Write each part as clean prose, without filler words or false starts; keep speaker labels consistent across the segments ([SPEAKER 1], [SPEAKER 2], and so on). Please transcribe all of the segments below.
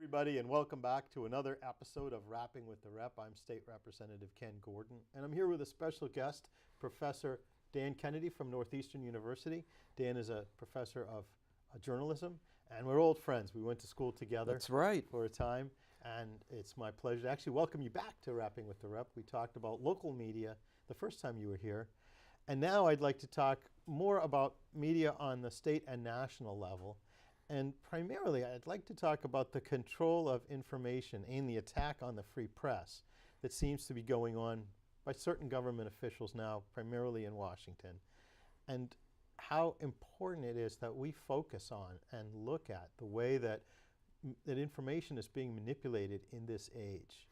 [SPEAKER 1] everybody, and welcome back to another episode of Rapping with the Rep. I'm State Representative Ken Gordon, and I'm here with a special guest, Professor Dan Kennedy from Northeastern University. Dan is a professor of journalism, and we're old friends. We went to school together.
[SPEAKER 2] That's right.
[SPEAKER 1] For a time, and it's my pleasure to actually welcome you back to Rapping with the Rep. We talked about local media the first time you were here, and now I'd like to talk more about media on the state and national level. And primarily, I'd like to talk about the control of information and the attack on the free press that seems to be going on by certain government officials now, primarily in Washington, and how important it is that we focus on and look at the way that information is being manipulated in this age.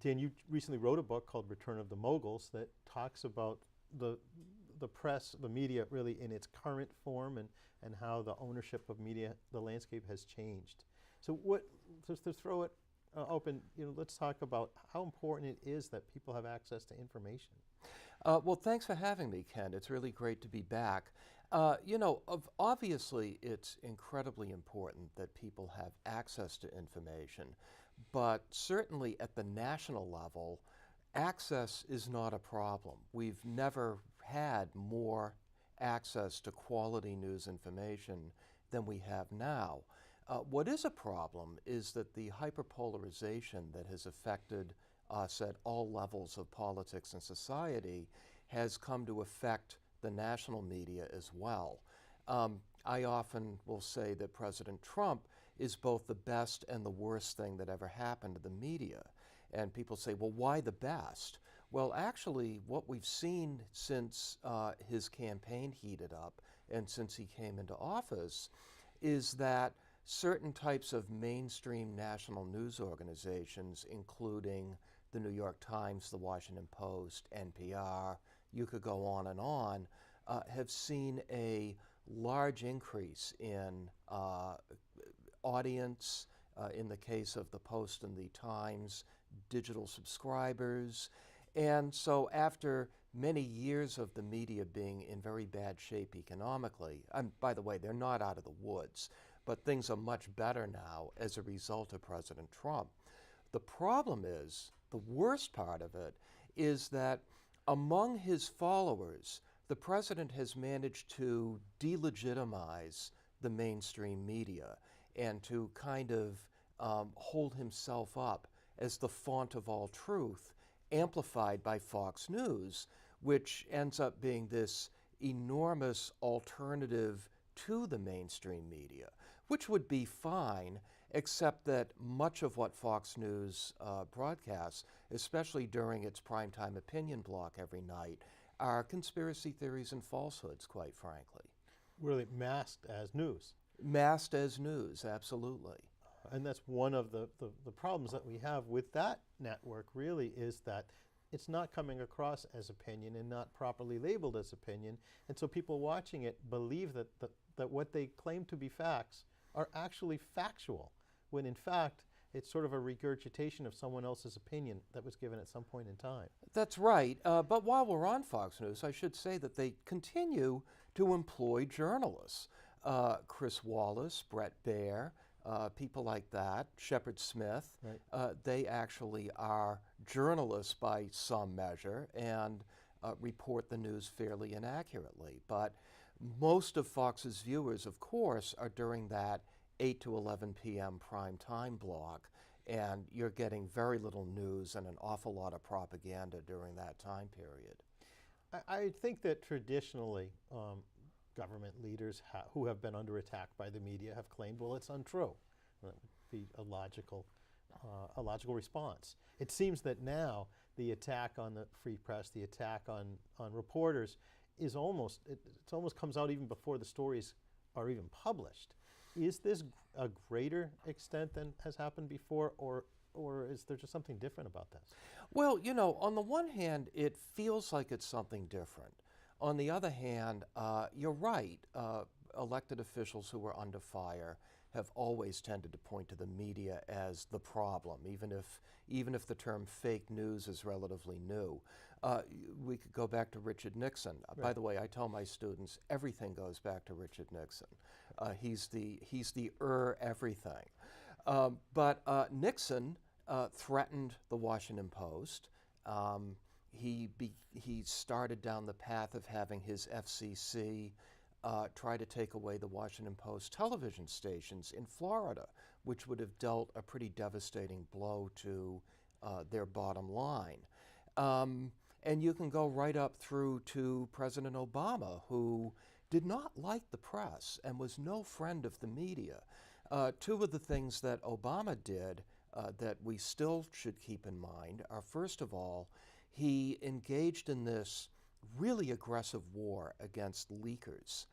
[SPEAKER 1] Dan, you recently wrote a book called Return of the Moguls that talks about the press, the media really in its current form, and how the ownership of media, the landscape has changed. So just to throw it open, let's talk about how important it is that people have access to information.
[SPEAKER 2] Well, thanks for having me, Ken. It's really great to be back. Obviously it's incredibly important that people have access to information, but certainly at the national level, access is not a problem. We've never had more access to quality news information than we have now. What is a problem is that the hyperpolarization that has affected us at all levels of politics and society has come to affect the national media as well. I often will say that President Trump is both the best and the worst thing that ever happened to the media. And people say, well, why the best? Well, actually, what we've seen since his campaign heated up and since he came into office is that certain types of mainstream national news organizations, including the New York Times, the Washington Post, NPR, you could go on, have seen a large increase in audience, in the case of the Post and the Times, digital subscribers. And so after many years of the media being in very bad shape economically, and by the way, they're not out of the woods, but things are much better now as a result of President Trump. The problem is, the worst part of it, is that among his followers, the president has managed to delegitimize the mainstream media and to kind of hold himself up as the font of all truth, amplified by Fox News, which ends up being this enormous alternative to the mainstream media, which would be fine, except that much of what Fox News broadcasts, especially during its primetime opinion block every night, are conspiracy theories and falsehoods, quite frankly.
[SPEAKER 1] Really masked as news.
[SPEAKER 2] Masked as news, absolutely.
[SPEAKER 1] And that's one of the problems that we have with that network, really, is that it's not coming across as opinion and not properly labeled as opinion. And so people watching it believe that what they claim to be facts are actually factual, when in fact, it's sort of a regurgitation of someone else's opinion that was given at some point in time.
[SPEAKER 2] That's right. But while we're on Fox News, I should say that they continue to employ journalists. Chris Wallace, Brett Baer, people like that, Shepard Smith, right. They actually are journalists by some measure and report the news fairly and accurately. But most of Fox's viewers, of course, are during that 8 to 11 p.m. prime time block, and you're getting very little news and an awful lot of propaganda during that time period.
[SPEAKER 1] I think that traditionally, government leaders who have been under attack by the media have claimed, well, it's untrue. That would be a logical response. It seems that now the attack on the free press, the attack on reporters, is almost comes out even before the stories are even published. Is this a greater extent than has happened before, or is there just something different about this?
[SPEAKER 2] Well, on the one hand, it feels like it's something different. On the other hand, you're right. Elected officials who are under fire have always tended to point to the media as the problem, even if the term fake news is relatively new. We could go back to Richard Nixon. Right. By the way, I tell my students everything goes back to Richard Nixon. He's the everything. But Nixon threatened the Washington Post. He started down the path of having his FCC try to take away the Washington Post television stations in Florida, which would have dealt a pretty devastating blow to their bottom line. And you can go right up through to President Obama, who did not like the press and was no friend of the media. Two of the things that Obama did that we still should keep in mind are, first of all, he engaged in this really aggressive war against leakers.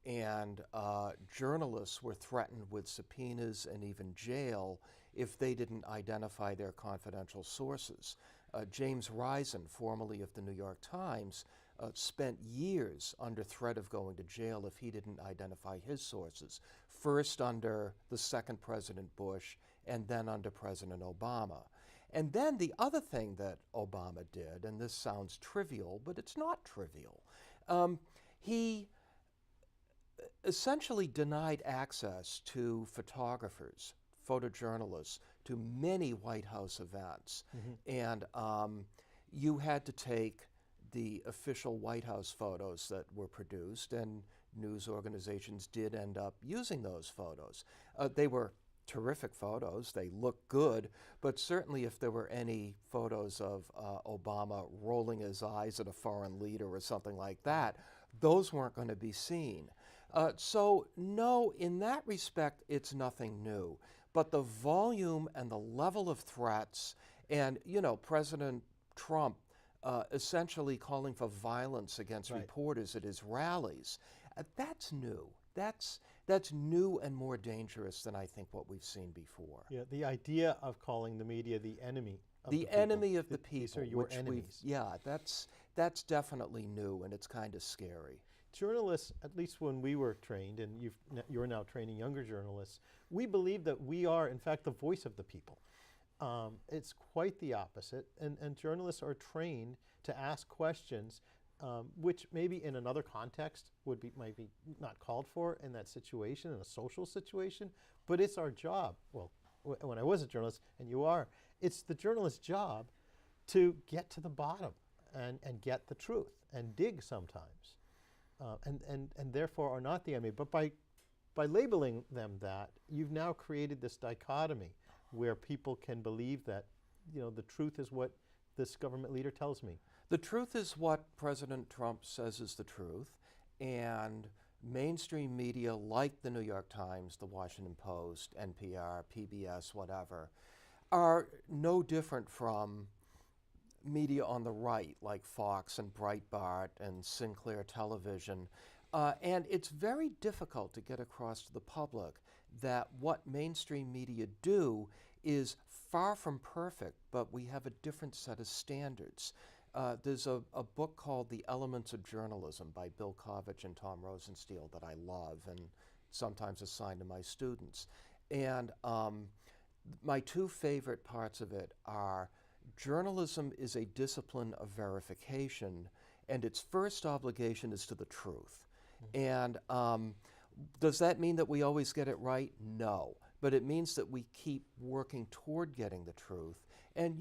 [SPEAKER 2] And journalists were threatened with subpoenas and even jail if they didn't identify their confidential sources. James Risen, formerly of the New York Times, spent years under threat of going to jail if he didn't identify his sources, first under the second President Bush and then under President Obama. And then the other thing that Obama did, and this sounds trivial, but it's not trivial, he essentially denied access to photographers, photojournalists, to many White House events. And you had to take the official White House photos that were produced, and news organizations did end up using those photos. They were terrific photos, they looked good, but certainly if there were any photos of Obama rolling his eyes at a foreign leader or something like that, those weren't going to be seen. So no, in that respect, it's nothing new. But the volume and the level of threats, and President Trump essentially calling for violence against reporters at his rallies, that's new. That's new and more dangerous than I think what we've seen before.
[SPEAKER 1] Yeah, the idea of calling the media the enemy of
[SPEAKER 2] the enemy of the people.
[SPEAKER 1] These are your enemies.
[SPEAKER 2] Yeah, that's definitely new, and it's kind of scary.
[SPEAKER 1] Journalists, at least when we were trained, and you're now training younger journalists, we believe that we are, in fact, the voice of the people. It's quite the opposite, and journalists are trained to ask questions which maybe in another context might be not called for in that situation, in a social situation, but it's our job. Well, when I was a journalist, and you are, it's the journalist's job to get to the bottom and get the truth and dig sometimes. And therefore are not the enemy. But by labeling them that, you've now created this dichotomy where people can believe that, the truth is what this government leader tells me.
[SPEAKER 2] The truth is what President Trump says is the truth, and mainstream media like the New York Times, the Washington Post, NPR, PBS, whatever, are no different from media on the right, like Fox and Breitbart and Sinclair Television. And it's very difficult to get across to the public that what mainstream media do is far from perfect, but we have a different set of standards. There's a book called The Elements of Journalism by Bill Kovach and Tom Rosenstiel that I love and sometimes assign to my students. And my two favorite parts of it are journalism is a discipline of verification, and its first obligation is to the truth. And does that mean that we always get it right? No. But it means that we keep working toward getting the truth. And,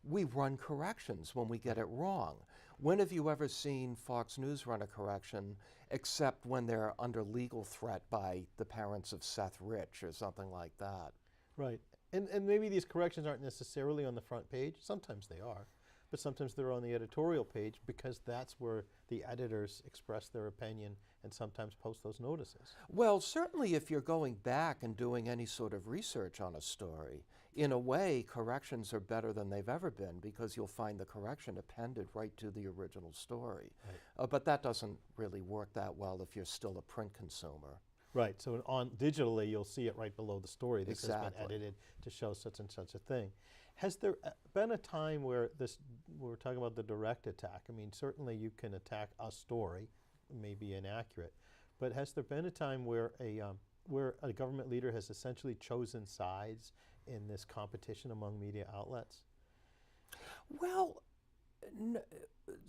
[SPEAKER 2] we run corrections when we get it wrong. When have you ever seen Fox News run a correction except when they're under legal threat by the parents of Seth Rich or something like that?
[SPEAKER 1] Right. And maybe these corrections aren't necessarily on the front page. Sometimes they are. But sometimes they're on the editorial page because that's where the editors express their opinion and sometimes post those notices.
[SPEAKER 2] Well, certainly if you're going back and doing any sort of research on a story, in a way, corrections are better than they've ever been because you'll find the correction appended right to the original story. Right. But that doesn't really work that well if you're still a print consumer.
[SPEAKER 1] Right, so digitally you'll see it right below the story. This
[SPEAKER 2] Exactly.
[SPEAKER 1] has been edited to show such and such a thing. Has there been a time where we're talking about the direct attack? I mean, certainly you can attack a story, it may be inaccurate, but has there been a time where a government leader has essentially chosen sides in this competition among media outlets?
[SPEAKER 2] Well,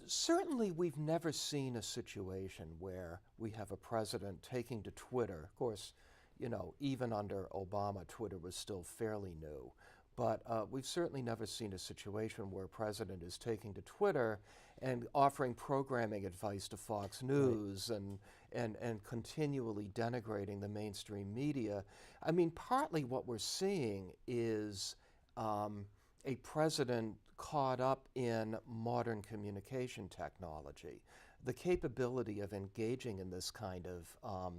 [SPEAKER 2] certainly we've never seen a situation where we have a president taking to Twitter. Of course, you know, even under Obama, Twitter was still fairly new. But we've certainly never seen a situation where a president is taking to Twitter and offering programming advice to Fox News and continually denigrating the mainstream media. I mean, partly what we're seeing is a president caught up in modern communication technology. The capability of engaging in this kind of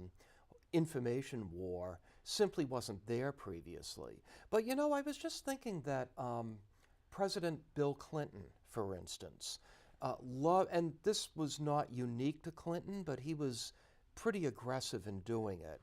[SPEAKER 2] information war simply wasn't there previously. But you know, I was just thinking that President Bill Clinton, for instance, and this was not unique to Clinton, but he was pretty aggressive in doing it.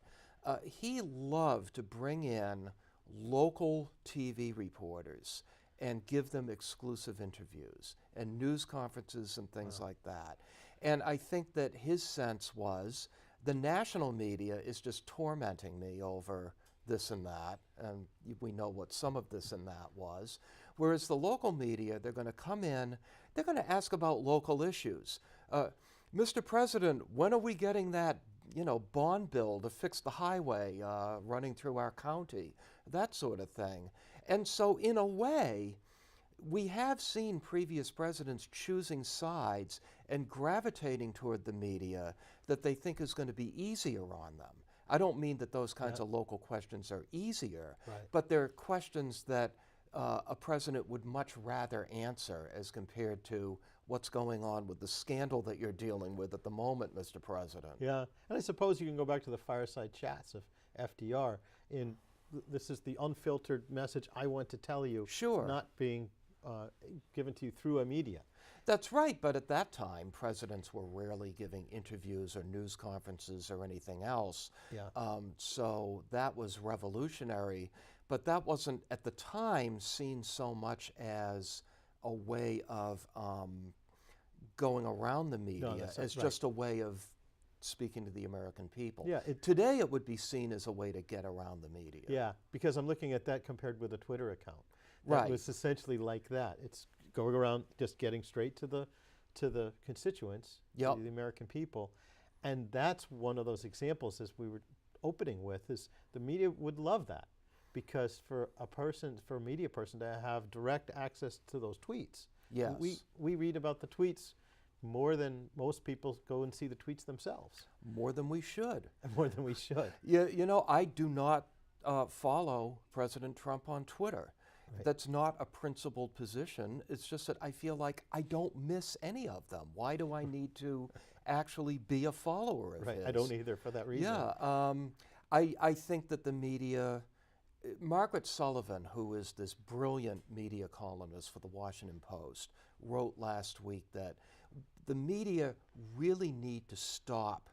[SPEAKER 2] He loved to bring in local TV reporters and give them exclusive interviews and news conferences and things like that. And I think that his sense was the national media is just tormenting me over this and that, and we know what some of this and that was. Whereas the local media, they're going to come in, they're going to ask about local issues. Mr. President, when are we getting that, you know, bond bill to fix the highway running through our county? That sort of thing. And so in a way, we have seen previous presidents choosing sides and gravitating toward the media that they think is going to be easier on them. I don't mean that those kinds of local questions are easier, but they're questions that a president would much rather answer as compared to what's going on with the scandal that you're dealing with at the moment, Mr. President.
[SPEAKER 1] Yeah, and I suppose you can go back to the fireside chats of FDR. This is the unfiltered message I want to tell you, not being given to you through a media.
[SPEAKER 2] That's right, but at that time, presidents were rarely giving interviews or news conferences or anything else. So that was revolutionary, but that wasn't, at the time, seen so much as a way of going around the media, as just a way of speaking to the American people. Today, it would be seen as a way to get around the media.
[SPEAKER 1] Yeah, because I'm looking at that compared with a Twitter account. That was essentially like that. It's going around just getting straight to the constituents, to the American people. And that's one of those examples, as we were opening with, is the media would love that. Because for a media person to have direct access to those tweets. We read about the tweets more than most people go and see the tweets themselves.
[SPEAKER 2] More than we should.
[SPEAKER 1] More than we should.
[SPEAKER 2] You know, I do not follow President Trump on Twitter. That's not a principled position. It's just that I feel like I don't miss any of them. Why do I need to actually be a follower of his?
[SPEAKER 1] I don't either for that reason.
[SPEAKER 2] I think that the media, Margaret Sullivan, who is this brilliant media columnist for the Washington Post, wrote last week that the media really need to stop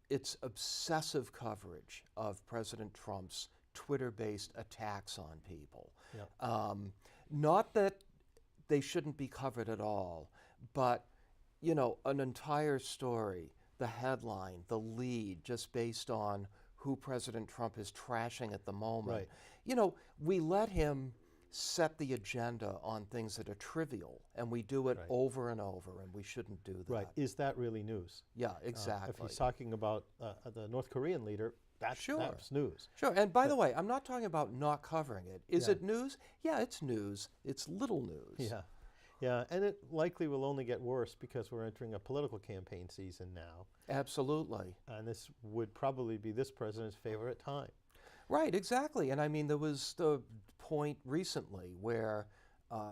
[SPEAKER 2] its obsessive coverage of President Trump's Twitter-based attacks on people. Not that they shouldn't be covered at all, but, you know, an entire story, the headline, the lead, just based on who President Trump is trashing at the moment. You know, we let him set the agenda on things that are trivial, and we do it over and over, and we shouldn't do that.
[SPEAKER 1] Is that really news?
[SPEAKER 2] Yeah, exactly.
[SPEAKER 1] If he's talking about the North Korean leader, that's news.
[SPEAKER 2] And by the way, I'm not talking about not covering it. Is it news? Yeah, it's news. It's little news.
[SPEAKER 1] Yeah, and it likely will only get worse because we're entering a political campaign season now.
[SPEAKER 2] Absolutely.
[SPEAKER 1] And this would probably be this president's favorite time.
[SPEAKER 2] Right, exactly. And I mean, there was the point recently where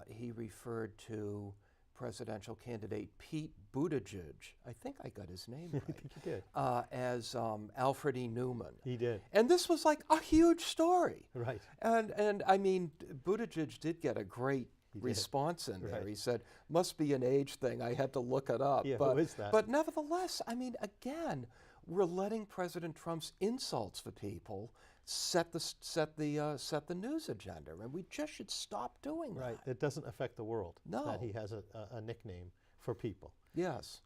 [SPEAKER 2] he referred to presidential candidate Pete Buttigieg, I think I got his name right.
[SPEAKER 1] I think you did.
[SPEAKER 2] As Alfred E. Newman.
[SPEAKER 1] He did.
[SPEAKER 2] And this was like a huge story.
[SPEAKER 1] Right.
[SPEAKER 2] And I mean, Buttigieg did get a great response in there. He said, must be an age thing. I had to look it up.
[SPEAKER 1] Who is that?
[SPEAKER 2] But nevertheless, I mean, again, we're letting President Trump's insults for people set the news agenda, and we just should stop doing that.
[SPEAKER 1] It doesn't affect the world.
[SPEAKER 2] No.
[SPEAKER 1] That he has a nickname for people.
[SPEAKER 2] Yes.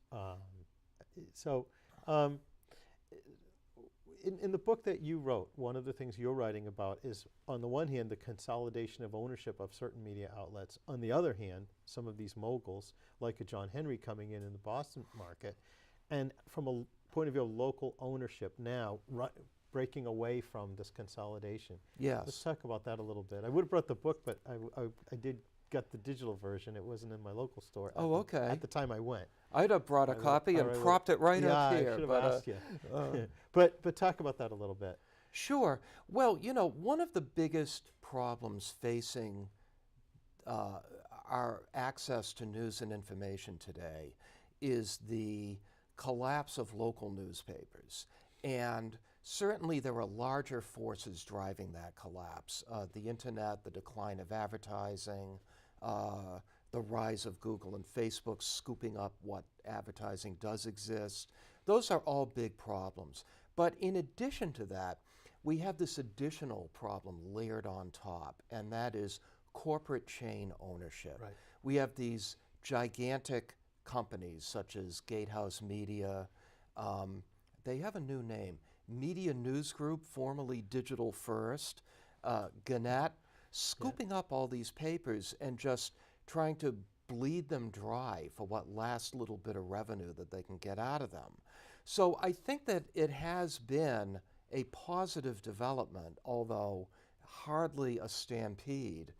[SPEAKER 1] In the book that you wrote, one of the things you're writing about is, on the one hand, the consolidation of ownership of certain media outlets. On the other hand, some of these moguls, like a John Henry coming in the Boston market. And from a point of view of local ownership now, breaking away from this consolidation.
[SPEAKER 2] Yes.
[SPEAKER 1] Let's talk about that a little bit. I would have brought the book, but I did get the digital version. It wasn't in my local store
[SPEAKER 2] Oh, okay.
[SPEAKER 1] at the time I went.
[SPEAKER 2] I'd have brought a copy and propped it right up here.
[SPEAKER 1] Yeah, I should have asked you. But talk about that a little bit.
[SPEAKER 2] Sure. Well, you know, one of the biggest problems facing our access to news and information today is the collapse of local newspapers. And certainly there are larger forces driving that collapse. The internet, the decline of advertising, the rise of Google and Facebook scooping up what advertising does exist. Those are all big problems. But in addition to that, we have this additional problem layered on top, and that is corporate chain ownership.
[SPEAKER 1] Right.
[SPEAKER 2] We have these gigantic companies such as Gatehouse Media. They have a new name, Media News Group, formerly Digital First, Gannett, scooping up all these papers and just trying to bleed them dry for what last little bit of revenue that they can get out of them. So I think that it has been a positive development, although hardly a stampede,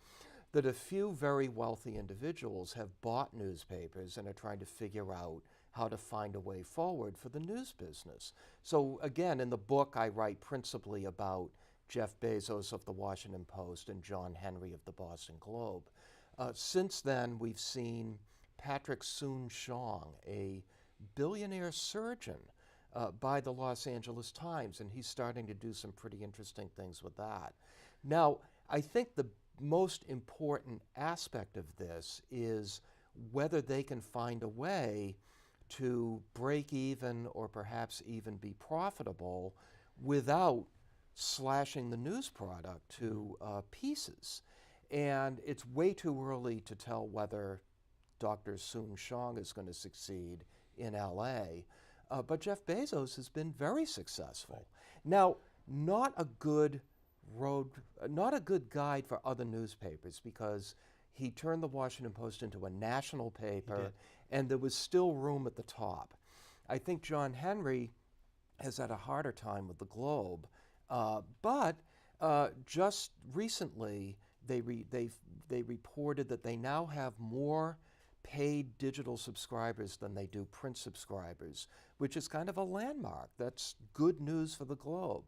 [SPEAKER 2] that a few very wealthy individuals have bought newspapers and are trying to figure out how to find a way forward for the news business. So again, in the book, I write principally about Jeff Bezos of the Washington Post and John Henry of the Boston Globe. Since then, we've seen Patrick Soon-Shiong, a billionaire surgeon, by the Los Angeles Times, and he's starting to do some pretty interesting things with that. Now, I think the most important aspect of this is whether they can find a way to break even or perhaps even be profitable without slashing the news product to pieces. And it's way too early to tell whether Dr. Soon-Shiong is going to succeed in LA. But Jeff Bezos has been very successful. Now, not a good guide for other newspapers, because he turned the Washington Post into a national paper, and there was still room at the top. I think John Henry has had a harder time with the Globe, but just recently they reported that they now have more paid digital subscribers than they do print subscribers, which is kind of a landmark. That's good news for the Globe.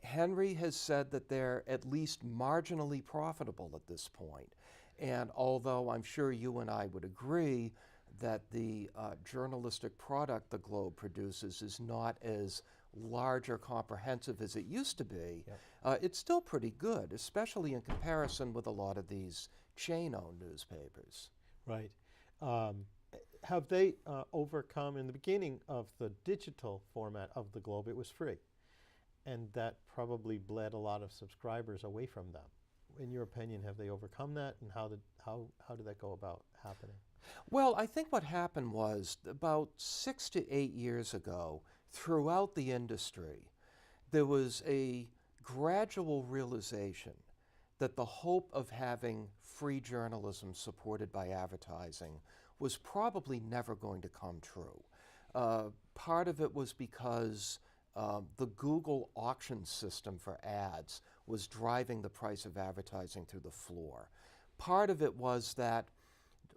[SPEAKER 2] Henry has said that they're at least marginally profitable at this point. And although I'm sure you and I would agree that the journalistic product the Globe produces is not as large or comprehensive as it used to be, it's still pretty good, especially in comparison with a lot of these chain-owned newspapers.
[SPEAKER 1] Right. Have they overcome, in the beginning of the digital format of the Globe, it was free, and that probably bled a lot of subscribers away from them. In your opinion, have they overcome that, and how did that go about happening?
[SPEAKER 2] Well, I think what happened was about 6 to 8 years ago, throughout the industry, there was a gradual realization that the hope of having free journalism supported by advertising was probably never going to come true. Part of it was because the Google auction system for ads was driving the price of advertising through the floor. Part of it was that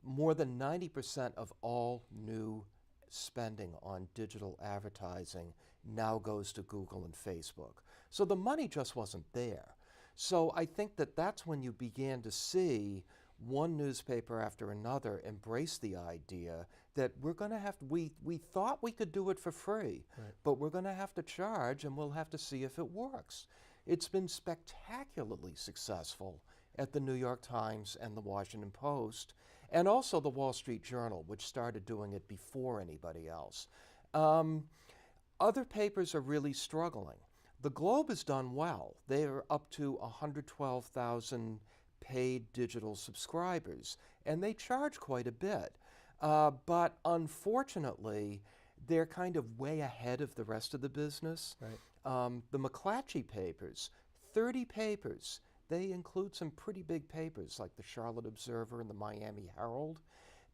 [SPEAKER 2] more than 90% of all new spending on digital advertising now goes to Google and Facebook. So the money just wasn't there. So I think that that's when you began to see one newspaper after another embrace the idea that we're going to have to, we thought we could do it for free, but we're going to have to charge, and we'll have to see if it works. It's been spectacularly successful at the New York Times and the Washington Post, and also the Wall Street Journal, which started doing it before anybody else. Other papers are really struggling. The Globe has done well. They are up to 112,000 paid digital subscribers, and they charge quite a bit. But unfortunately, they're kind of way ahead of the rest of the business. Right. The McClatchy papers, 30 papers. They include some pretty big papers like the Charlotte Observer and the Miami Herald.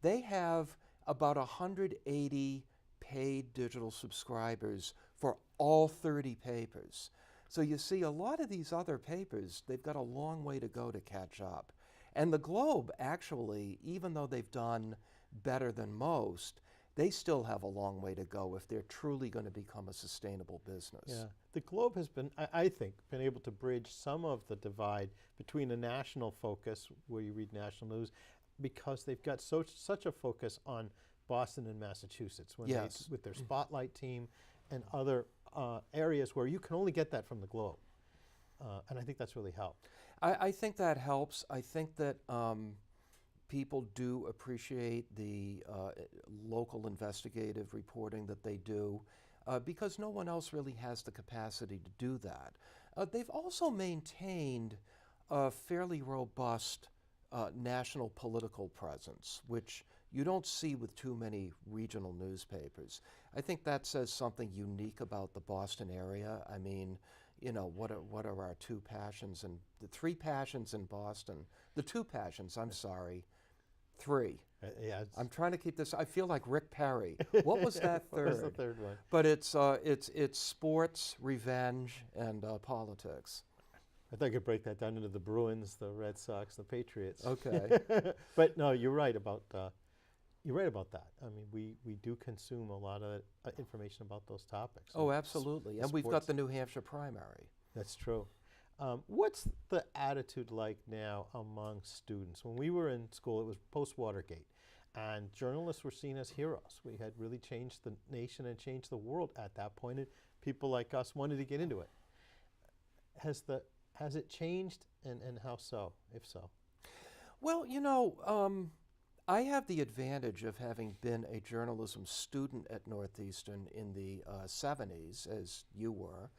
[SPEAKER 2] They have about 180 paid digital subscribers for all 30 papers. So you see, a lot of these other papers, they've got a long way to go to catch up. And the Globe, actually, even though they've done better than most, they still have a long way to go if they're truly going to become a sustainable business.
[SPEAKER 1] Yeah, the Globe has been, I think, been able to bridge some of the divide between a national focus, where you read national news, because they've got such a focus on Boston and Massachusetts when
[SPEAKER 2] Yes.
[SPEAKER 1] with their Spotlight team and other areas where you can only get that from the Globe. And I think that's really helped.
[SPEAKER 2] I think that helps. I think that people do appreciate the local investigative reporting that they do because no one else really has the capacity to do that. They've also maintained a fairly robust national political presence, which you don't see with too many regional newspapers. I think that says something unique about the Boston area. I mean, you know, what are our two passions and the three passions in Boston? The two passions, I'm sorry, three.
[SPEAKER 1] Yeah,
[SPEAKER 2] I'm trying to keep this. I feel like Rick Perry. What was that third?
[SPEAKER 1] What was the third one?
[SPEAKER 2] But it's sports, revenge, and politics.
[SPEAKER 1] I thought I could break that down into the Bruins, the Red Sox, the Patriots.
[SPEAKER 2] Okay.
[SPEAKER 1] But no, you're right about that. I mean, we do consume a lot of information about those topics.
[SPEAKER 2] Oh,
[SPEAKER 1] And
[SPEAKER 2] absolutely. And we've got
[SPEAKER 1] sports.
[SPEAKER 2] the New Hampshire primary.
[SPEAKER 1] That's true. What's the attitude like now among students? When we were in school, it was post-Watergate, and journalists were seen as heroes. We had really changed the nation and changed the world at that point, and people like us wanted to get into it. Has it changed, and how so, if so?
[SPEAKER 2] Well, you know, I have the advantage of having been a journalism student at Northeastern in the 70s, as you were,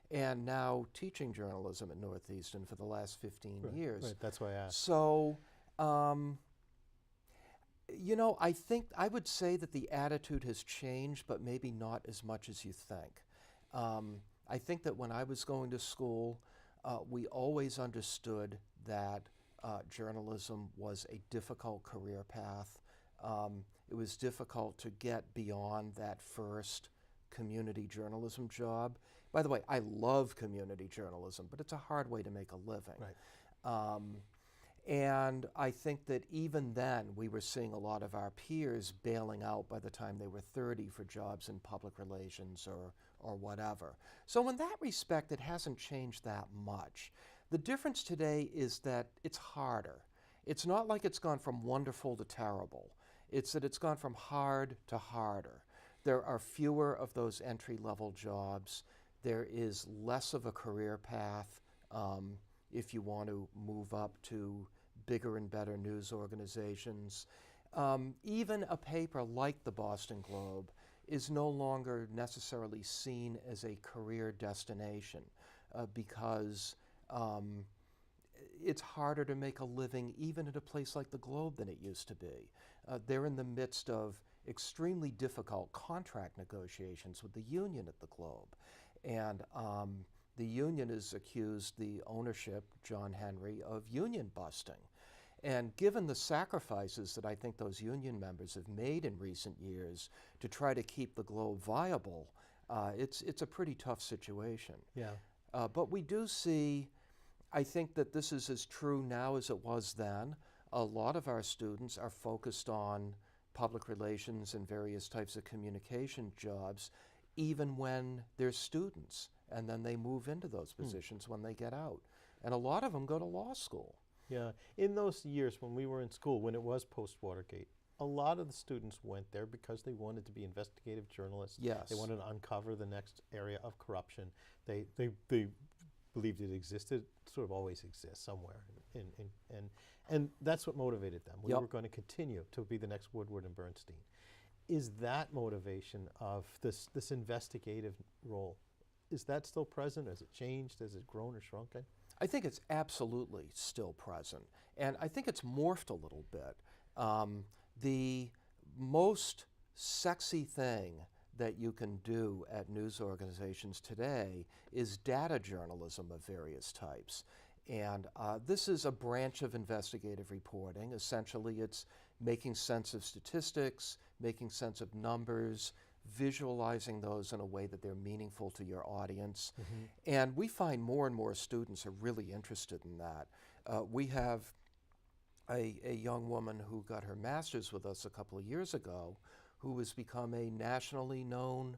[SPEAKER 2] and now teaching journalism at Northeastern for the last 15 years.
[SPEAKER 1] Right, that's why I asked.
[SPEAKER 2] So, you know, I would say that the attitude has changed, but maybe not as much as you think. I think that when I was going to school, we always understood that journalism was a difficult career path. It was difficult to get beyond that first community journalism job. By the way, I love community journalism, but it's a hard way to make a living.
[SPEAKER 1] Right.
[SPEAKER 2] And I think that even then, we were seeing a lot of our peers bailing out by the time they were 30 for jobs in public relations or whatever. So in that respect, it hasn't changed that much. The difference today is that it's harder. It's not like it's gone from wonderful to terrible. It's that it's gone from hard to harder. There are fewer of those entry-level jobs. There is less of a career path if you want to move up to bigger and better news organizations. Even a paper like the Boston Globe is no longer necessarily seen as a career destination because it's harder to make a living even at a place like the Globe than it used to be. They're in the midst of extremely difficult contract negotiations with the union at the Globe. And the union has accused the ownership, John Henry, of union busting. And given the sacrifices that I think those union members have made in recent years to try to keep the Globe viable, it's a pretty tough situation.
[SPEAKER 1] Yeah.
[SPEAKER 2] But we do see, I think that this is as true now as it was then. A lot of our students are focused on public relations and various types of communication jobs, even when they're students, and then they move into those positions when they get out. And a lot of them go to law school.
[SPEAKER 1] Yeah. In those years when we were in school, when it was post-Watergate, a lot of the students went there because they wanted to be investigative journalists.
[SPEAKER 2] Yes.
[SPEAKER 1] They wanted to uncover the next area of corruption. They believed it existed, sort of always exists somewhere. And that's what motivated them. We
[SPEAKER 2] Yep.
[SPEAKER 1] were going to continue to be the next Woodward and Bernstein. Is that motivation of this investigative role, is that still present? Has it changed? Has it grown or shrunken?
[SPEAKER 2] I think it's absolutely still present. And I think it's morphed a little bit. The most sexy thing that you can do at news organizations today is data journalism of various types. And this is a branch of investigative reporting. Essentially, it's making sense of statistics, making sense of numbers, visualizing those in a way that they're meaningful to your audience. And we find more and more students are really interested in that. We have a young woman who got her master's with us a couple of years ago who has become a nationally known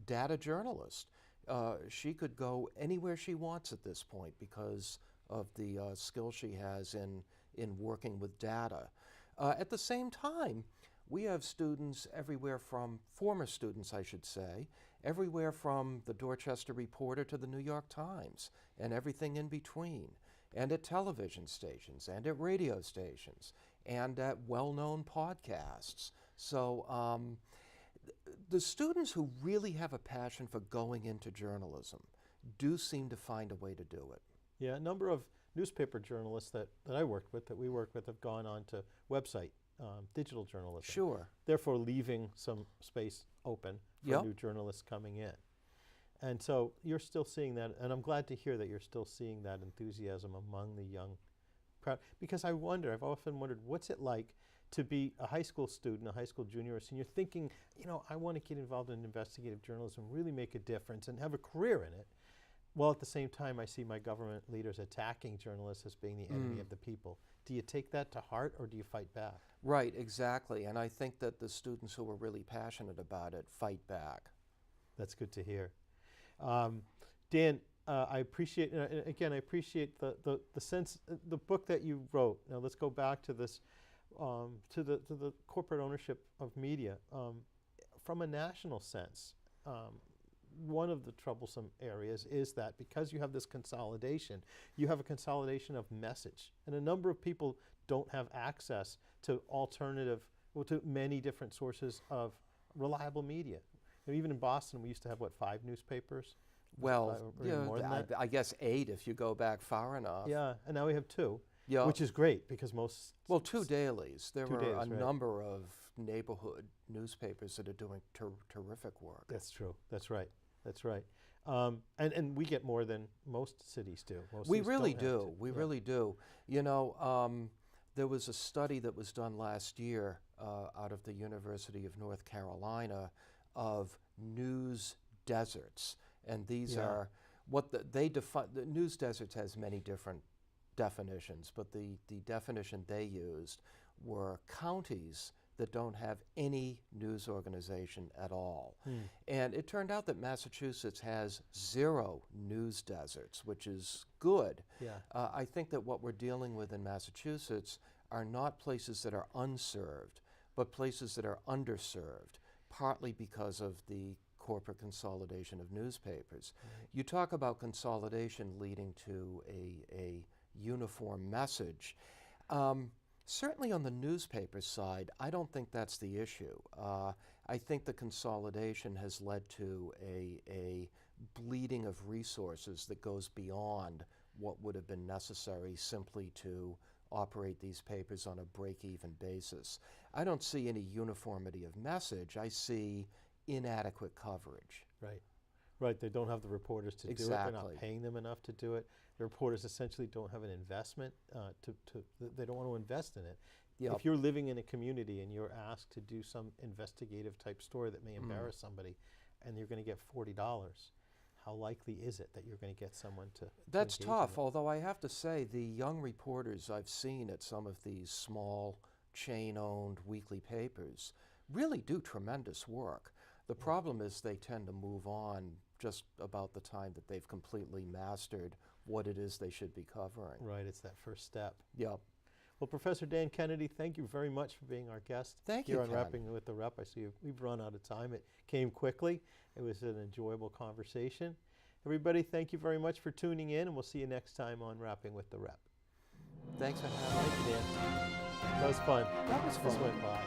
[SPEAKER 2] data journalist. She could go anywhere she wants at this point because of the skill she has in working with data. At the same time, we have students everywhere from, former students I should say, everywhere from the Dorchester Reporter to the New York Times and everything in between, and at television stations and at radio stations and at well-known podcasts. So the students who really have a passion for going into journalism do seem to find a way to do it.
[SPEAKER 1] Yeah, a number of newspaper journalists that we work with, have gone on to website, digital journalism.
[SPEAKER 2] Sure.
[SPEAKER 1] Therefore leaving some space open for new journalists coming in. And so you're still seeing that, and I'm glad to hear that you're still seeing that enthusiasm among the young crowd. Because I've often wondered, what's it like to be a high school student, a high school junior or senior, thinking, I want to get involved in investigative journalism, really make a difference and have a career in it. Well, at the same time, I see my government leaders attacking journalists as being the enemy of the people. Do you take that to heart, or do you fight back?
[SPEAKER 2] Right, exactly. And I think that the students who are really passionate about it fight back.
[SPEAKER 1] That's good to hear. Dan, I appreciate, again, I appreciate the sense, the book that you wrote. Now let's go back to this, to the corporate ownership of media. From a national sense, one of the troublesome areas is that because you have this consolidation, you have a consolidation of message. And a number of people don't have access to to many different sources of reliable media. Even in Boston, we used to have, 5 newspapers?
[SPEAKER 2] Well,
[SPEAKER 1] more than that?
[SPEAKER 2] I guess 8 if you go back far enough.
[SPEAKER 1] Yeah, and now we have 2,
[SPEAKER 2] Yeah.
[SPEAKER 1] which is great because most...
[SPEAKER 2] Well, 2 dailies. There
[SPEAKER 1] Two
[SPEAKER 2] are
[SPEAKER 1] dailies,
[SPEAKER 2] a
[SPEAKER 1] right.
[SPEAKER 2] number of neighborhood newspapers that are doing terrific work.
[SPEAKER 1] That's true. That's right. That's right. And we get more than most cities do. Most
[SPEAKER 2] We
[SPEAKER 1] cities
[SPEAKER 2] really
[SPEAKER 1] don't have
[SPEAKER 2] do.
[SPEAKER 1] to.
[SPEAKER 2] We
[SPEAKER 1] Yeah.
[SPEAKER 2] really do. There was a study that was done last year out of the University of North Carolina of news deserts. And these are what they define. The news deserts has many different definitions, but the definition they used were counties that don't have any news organization at all. And it turned out that Massachusetts has 0 news deserts, which is good.
[SPEAKER 1] Yeah.
[SPEAKER 2] I think that what we're dealing with in Massachusetts are not places that are unserved, but places that are underserved, partly because of the corporate consolidation of newspapers.
[SPEAKER 1] Right.
[SPEAKER 2] You talk about consolidation leading to a uniform message. Certainly on the newspaper side, I don't think that's the issue. I think the consolidation has led to a bleeding of resources that goes beyond what would have been necessary simply to operate these papers on a break-even basis. I don't see any uniformity of message. I see inadequate coverage.
[SPEAKER 1] Right. Right. They don't have the reporters to do it. They're not paying them enough to do it. The reporters essentially don't have an investment. They don't want to invest in it.
[SPEAKER 2] Yep.
[SPEAKER 1] If you're living in a community and you're asked to do some investigative type story that may embarrass somebody, and you're going to get $40, how likely is it that you're going to get someone to
[SPEAKER 2] That's
[SPEAKER 1] engage in
[SPEAKER 2] tough,
[SPEAKER 1] it?
[SPEAKER 2] although I have to say the young reporters I've seen at some of these small chain-owned weekly papers really do tremendous work. The problem is they tend to move on just about the time that they've completely mastered what it is they should be covering.
[SPEAKER 1] Right, it's that first step.
[SPEAKER 2] Yep.
[SPEAKER 1] Well, Professor Dan Kennedy, thank you very much for being our guest
[SPEAKER 2] Thank
[SPEAKER 1] here
[SPEAKER 2] you,
[SPEAKER 1] on
[SPEAKER 2] Ken.
[SPEAKER 1] Rapping with the Rep. I see we've run out of time. It came quickly. It was an enjoyable conversation. Everybody, thank you very much for tuning in, and we'll see you next time on Rapping with the Rep.
[SPEAKER 2] Thanks for having me.
[SPEAKER 1] Thank you, Dan. That was fun.
[SPEAKER 2] That was fun.
[SPEAKER 1] This went by.